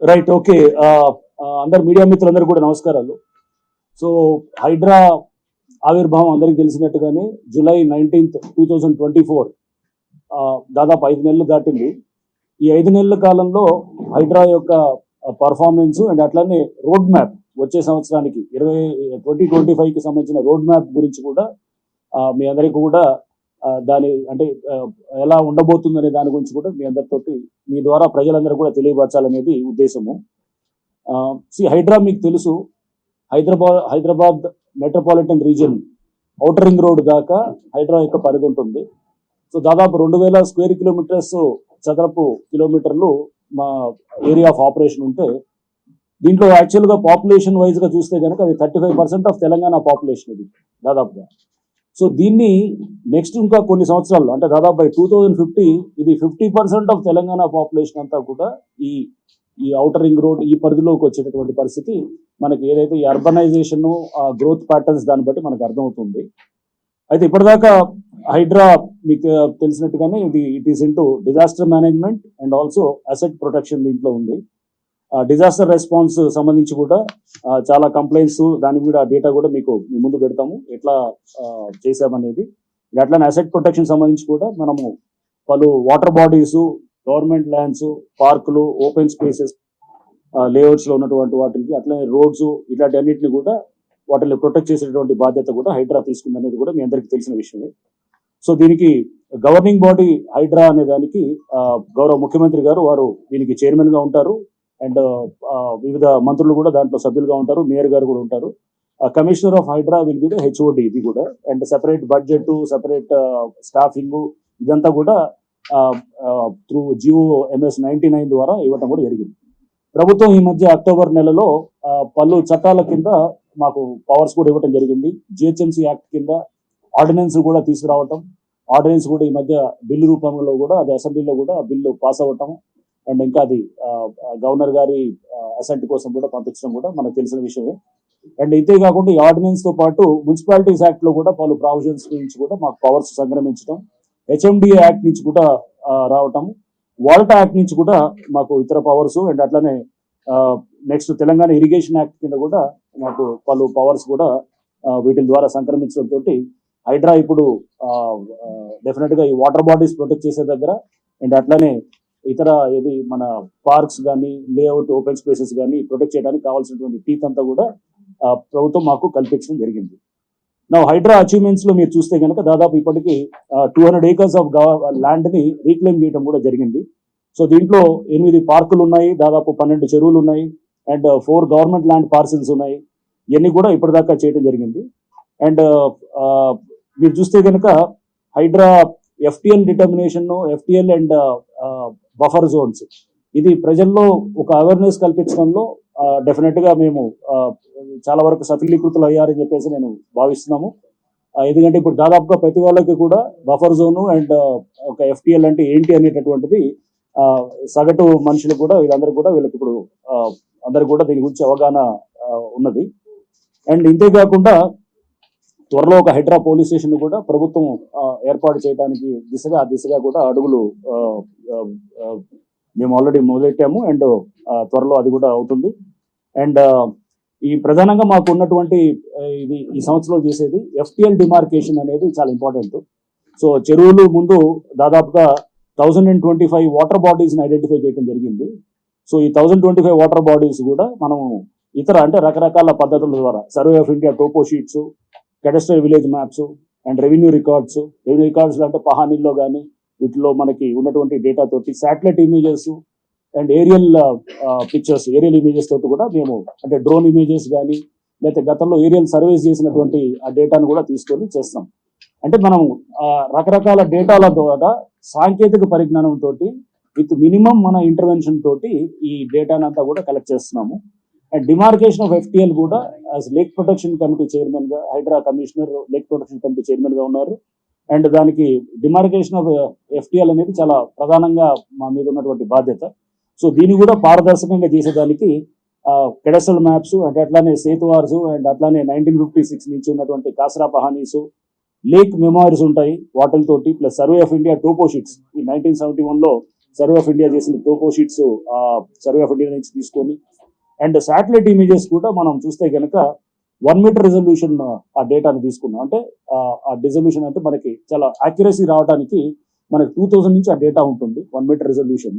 Right. Okay. అందరు media మిత్రులందరూ కూడా నమస్కారాలు. సో హైడ్రా ఆవిర్భావం అందరికీ తెలిసినట్టుగానే జూలై 19th 2024 దాదాపు 5 నెలలు దాటింది. ఈ 5 నెలల కాలంలో హైడ్రా యొక్క పర్ఫార్మెన్స్ అండ్ అట్లానే రోడ్ మ్యాప్ వచ్చే సంవత్సరానికి 2025కి సంబంధించిన రోడ్ మ్యాప్ గురించి కూడా మీ అందరికీ కూడా దాని అంటే ఎలా ఉండబోతుందనే దాని గురించి కూడా మీ అందరితోటి మీ ద్వారా ప్రజలందరూ కూడా తెలియపరచాలనేది ఉద్దేశము. హైడ్రా మీకు తెలుసు, Hyderabad metropolitan region outer ring road దాకా హైడ్రా యొక్క పరిధి ఉంటుంది. సో దాదాపు 2000 స్క్వేర్ కిలోమీటర్స్ చదరపు కిలోమీటర్లు మా ఏరియా ఆఫ్ ఆపరేషన్ ఉంటే, దీంట్లో యాక్చువల్గా పాపులేషన్ వైజ్గా చూస్తే కనుక అది 35% ఆఫ్ తెలంగాణ పాపులేషన్ ఇది దాదాపుగా. సో దీన్ని నెక్స్ట్ ఇంకా కొన్ని సంవత్సరాల్లో అంటే దాదాపు బై 2050 ఇది 50% ఆఫ్ తెలంగాణ పాపులేషన్ అంతా కూడా ఈ ఔటర్ రింగ్ రోడ్ ఈ పరిధిలోకి వచ్చేటటువంటి పరిస్థితి మనకి ఏదైతే ఈ అర్బనైజేషన్ గ్రోత్ ప్యాటర్న్స్ దాన్ని బట్టి మనకు అర్థమవుతుంది. అయితే ఇప్పటిదాకా హైడ్రా మీకు తెలిసినట్టుగానే it is into disaster management and also asset protection దీంట్లో ఉంది. డిజాస్టర్ రెస్పాన్స్ సంబంధించి కూడా చాలా కంప్లైంట్స్ దాని కూడా డేటా కూడా మీకు మీ ముందు పెడతాము ఎట్లా చేసామనేది. అట్లానే అసెట్ ప్రొటెక్షన్ సంబంధించి కూడా మనము పలు వాటర్ బాడీస్, గవర్నమెంట్ ల్యాండ్స్, పార్కులు, ఓపెన్ స్పేసెస్, లేఅవుట్స్ లో ఉన్నటువంటి వాటికి అట్లనే రోడ్స్ ఇట్లాంటి అన్నింటిని కూడా వాటిని ప్రొటెక్ట్ చేసేటువంటి బాధ్యత కూడా హైడ్రా తీసుకుందనేది కూడా మీ అందరికీ తెలిసిన విషయమే. సో దీనికి గవర్నింగ్ బాడీ హైడ్రా అనే దానికి గౌరవ ముఖ్యమంత్రి గారు వారు దీనికి చైర్మన్ గా ఉంటారు అండ్ వివిధ మంత్రులు కూడా దాంట్లో సభ్యులుగా ఉంటారు, మేయర్ గారు కూడా ఉంటారు. Commissioner of HYDRAA will be the HOD ఇది కూడా, and separate budget, separate staffing ఇదంతా కూడా త్రూ జియో MS 99 ద్వారా ఇవ్వటం కూడా జరిగింది. ప్రభుత్వం ఈ మధ్య అక్టోబర్ నెలలో పలు చట్టాల కింద మాకు పవర్స్ కూడా ఇవ్వటం జరిగింది. GHMC యాక్ట్ కింద ఆర్డినెన్స్ కూడా తీసుకురావటం, ఆర్డినెన్స్ కూడా ఈ మధ్య బిల్లు రూపంలో కూడా అది అసెంబ్లీలో కూడా బిల్లు పాస్ అవ్వటం అండ్ ఇంకా అది గవర్నర్ గారి అసెంట్ కోసం కూడా పంపించడం కూడా మనకు తెలిసిన విషయమే. అండ్ ఇంతే కాకుండా ఈ ఆర్డినెన్స్ తో పాటు మున్సిపాలిటీస్ యాక్ట్ లో కూడా పలు ప్రావిజన్స్ నుంచి కూడా మాకు పవర్స్ సంక్రమించడం, HMDA యాక్ట్ నుంచి కూడా రావటం, వాల్టా యాక్ట్ నుంచి కూడా మాకు ఇతర పవర్స్ అండ్ అట్లానే నెక్స్ట్ తెలంగాణ ఇరిగేషన్ యాక్ట్ కింద కూడా మాకు పలు పవర్స్ కూడా వీటి ద్వారా సంక్రమించడంతో హైడ్రా ఇప్పుడు డెఫినెట్ గా ఈ వాటర్ బాడీస్ ప్రొటెక్ట్ చేసే దగ్గర అండ్ అట్లానే ఇతర ఏది మన పార్క్స్ కానీ, లేఅవుట్, ఓపెన్ స్పేసెస్ కానీ ప్రొటెక్ట్ చేయడానికి కావాల్సినటువంటి టీత్ అంతా కూడా ప్రభుత్వం మాకు కల్పించడం జరిగింది. నా హైడ్రా అచీవ్మెంట్స్ లో మీరు చూస్తే కనుక దాదాపు ఇప్పటికీ 200 acres ఆఫ్ ల్యాండ్ ని రీక్లెయిమ్ చేయడం కూడా జరిగింది. సో దీంట్లో 8 పార్కులు ఉన్నాయి, దాదాపు 12 చెరువులు ఉన్నాయి అండ్ 4 గవర్నమెంట్ ల్యాండ్ పార్సిల్స్ ఉన్నాయి. ఇవన్నీ కూడా ఇప్పటిదాకా చేయడం జరిగింది. అండ్ మీరు చూస్తే కనుక HYDRAA FTL determination, FTL and buffer zones ఇది ప్రజల్లో ఒక అవేర్నెస్ కల్పించడంలో డెఫినెట్ గా మేము చాలా వరకు సఫలీకృతులు అయ్యారని చెప్పేసి నేను భావిస్తున్నాము. ఎందుకంటే ఇప్పుడు దాదాపుగా ప్రతి వాళ్ళకి కూడా బఫర్ జోన్ అండ్ ఒక FTL అంటే ఏంటి అనేటటువంటిది సగటు మనుషులు కూడా వీళ్ళందరూ కూడా వీళ్ళకి ఇప్పుడు అందరు కూడా దీని గురించి అవగాహన ఉన్నది. అండ్ ఇంతే కాకుండా త్వరలో ఒక హైడ్రా పోలీస్ స్టేషన్ కూడా ప్రభుత్వం ఏర్పాటు చేయడానికి ఆ దిశగా కూడా అడుగులు మేము ఆల్రెడీ మొదలెట్టాము అండ్ త్వరలో అది కూడా అవుతుంది. అండ్ ఈ ప్రధానంగా మాకు ఉన్నటువంటి ఈ సంవత్సరంలో చేసేది FTL డిమార్కేషన్ అనేది చాలా ఇంపార్టెంట్. సో చెరువులు ముందు దాదాపుగా 1025 వాటర్ బాడీస్ ని ఐడెంటిఫై చేయడం జరిగింది. సో ఈ 1025 వాటర్ బాడీస్ కూడా మనము ఇతర అంటే రకరకాల పద్ధతుల ద్వారా survey of India topo sheets, cadastral village maps and revenue records అంటే పహానీల్లో కానీ వీటిలో మనకి ఉన్నటువంటి డేటా తోటి satellite images and aerial pictures, aerial images తోటి కూడా మేము అంటే డ్రోన్ ఇమేజెస్ కానీ లేకపోతే గతంలో ఏరియల్ సర్వేస్ చేసినటువంటి ఆ డేటాను కూడా తీసుకొని చేస్తాం. అంటే మనం రకరకాల డేటాల ద్వారా సాంకేతిక పరిజ్ఞానం తోటి విత్ మినిమం మన ఇంటర్వెన్షన్ తోటి ఈ డేటాను అంతా కూడా కలెక్ట్ చేస్తున్నాము. అండ్ డిమార్కేషన్ ఆఫ్ FTL కూడా as lake protection committee chairman గా Hydraa commissioner lake protection committee chairman గా ఉన్నారు. అండ్ దానికి డిమార్కేషన్ ఆఫ్ FTL అనేది చాలా ప్రధానంగా మా మీద ఉన్నటువంటి బాధ్యత. సో దీన్ని కూడా పారదర్శకంగా చేసేదానికి కెడస్ట్రల్ మ్యాప్స్ అంటే అట్లానే సేతువార్స్ అండ్ అట్లానే 1956 నుంచి ఉన్నటువంటి కాసరా పహానీస్, లేక్ మెమోరీస్ ఉంటాయి వాటితోటి, plus survey of India topo sheets ఈ 1971లో సర్వే ఆఫ్ ఇండియా చేసిన topo sheets survey of India నుంచి తీసుకొని, అండ్ శాటిలైట్ ఇమేజెస్ కూడా మనం చూస్తే కనుక 1 మీటర్ రెజల్యూషన్ ఆ డేటాని తీసుకున్నాం. అంటే ఆ రెజల్యూషన్ అంటే మనకి చాలా యాక్యురసీ రావడానికి మనకి 2000 నుంచి ఆ డేటా ఉంటుంది 1 మీటర్ రెజల్యూషన్.